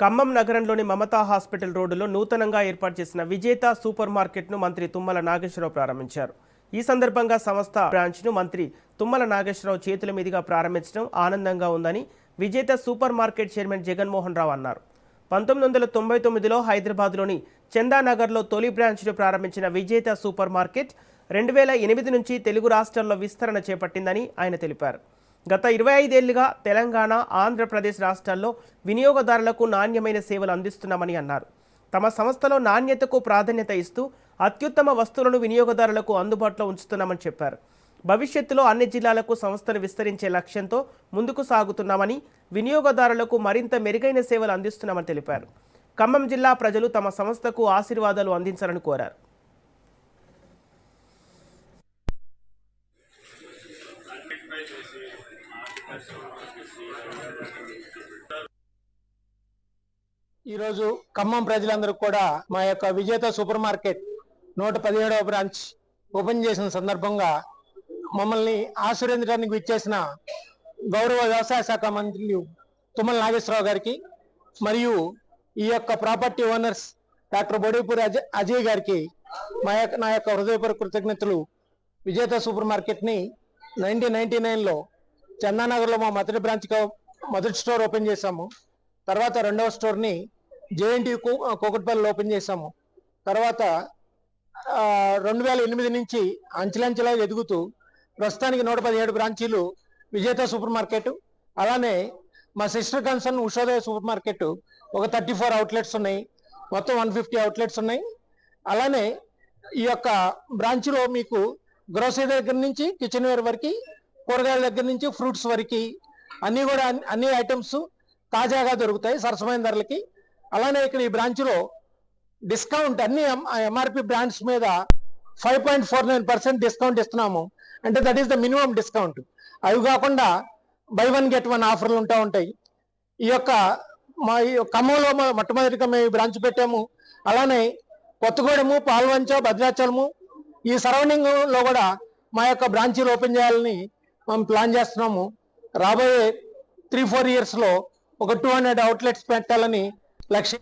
ఖమ్మం నగరంలోని మమతా హాస్పిటల్ రోడ్డులో నూతనంగా ఏర్పాటు చేసిన విజేత సూపర్ మార్కెట్ను మంత్రి తుమ్మల నాగేశ్వరరావు ప్రారంభించారు. ఈ సందర్భంగా సంస్థ బ్రాంచ్ను మంత్రి తుమ్మల నాగేశ్వరరావు చేతుల మీదుగా ప్రారంభించడం ఆనందంగా ఉందని విజేత super market chairman Jaganmohan Rao అన్నారు. 1999లో హైదరాబాద్లోని చందానగర్లో తొలి బ్రాంచ్ను ప్రారంభించిన విజేత సూపర్ మార్కెట్ 2008 నుంచి తెలుగు రాష్ట్రాల్లో విస్తరణ చేపట్టిందని ఆయన తెలిపారు. గత 25 ఏళ్లుగా తెలంగాణ, ఆంధ్రప్రదేశ్ రాష్ట్రాల్లో వినియోగదారులకు నాణ్యమైన సేవలు అందిస్తున్నామని అన్నారు. తమ సంస్థలో నాణ్యతకు ప్రాధాన్యత ఇస్తూ అత్యుత్తమ వస్తువులను వినియోగదారులకు అందుబాటులో ఉంచుతున్నామని చెప్పారు. భవిష్యత్తులో అన్ని జిల్లాలకు సంస్థను విస్తరించే లక్ష్యంతో ముందుకు సాగుతున్నామని, వినియోగదారులకు మరింత మెరుగైన సేవలు అందిస్తున్నామని తెలిపారు. ఖమ్మం జిల్లా ప్రజలు తమ సంస్థకు ఆశీర్వాదాలు అందించాలని కోరారు. ఈరోజు ఖమ్మం ప్రజలందరూ కూడా మా యొక్క విజేత సూపర్ మార్కెట్ 117వ బ్రాంచ్ ఓపెన్ చేసిన సందర్భంగా మమ్మల్ని ఆశీర్వదించడానికి విచ్చేసిన గౌరవ వ్యవసాయ శాఖ మంత్రులు తుమ్మల నాగేశ్వరరావు గారికి మరియు ఈ యొక్క ప్రాపర్టీ ఓనర్స్ డాక్టర్ బొడేపూరి అజయ్ గారికి నా యొక్క హృదయపూర్వక కృతజ్ఞతలు. విజేత సూపర్ మార్కెట్ని 1999లో చందానగర్లో మా మొదటి స్టోర్ ఓపెన్ చేశాము. తర్వాత రెండవ స్టోర్ని జేఎన్టీ కూకట్పల్లిలో ఓపెన్ చేశాము. తర్వాత 2008 నుంచి అంచెలంచెలా ఎదుగుతూ ప్రస్తుతానికి 117 బ్రాంచీలు విజేత సూపర్ మార్కెట్. అలానే మా sister concern Ushodaya super market ఒక 34 అవుట్లెట్స్ ఉన్నాయి. మొత్తం 150 అవుట్లెట్స్ ఉన్నాయి. అలానే ఈ యొక్క బ్రాంచ్లో మీకు గ్రోసరీ దగ్గర నుంచి కిచెన్ వేర్ వరకు, కూరగాయల దగ్గర నుంచి ఫ్రూట్స్ వరకు అన్ని ఐటమ్స్ తాజాగా దొరుకుతాయి సరసమైన ధరలకి. అలానే ఇక్కడ ఈ బ్రాంచ్లో డిస్కౌంట్ అన్ని ఎంఆర్పి బ్రాండ్స్ మీద 5.49% డిస్కౌంట్ ఇస్తున్నాము. అంటే that is the minimum discount. అవి కాకుండా బై 1 get 1 ఆఫర్లు ఉంటాయి. ఈ యొక్క ఖమ్మంలో మొట్టమొదటిగా మేము బ్రాంచ్ పెట్టాము. అలానే కొత్తగూడెము, పాల్వంచ, భద్రాచలము ఈ సరౌండింగ్ లో కూడా మా యొక్క బ్రాంచీలు ఓపెన్ చేయాలని మేము ప్లాన్ చేస్తున్నాము. రాబోయే 3-4 yearsలో ఒక 200 అవుట్లెట్స్ పెట్టాలని లక్ష్యం.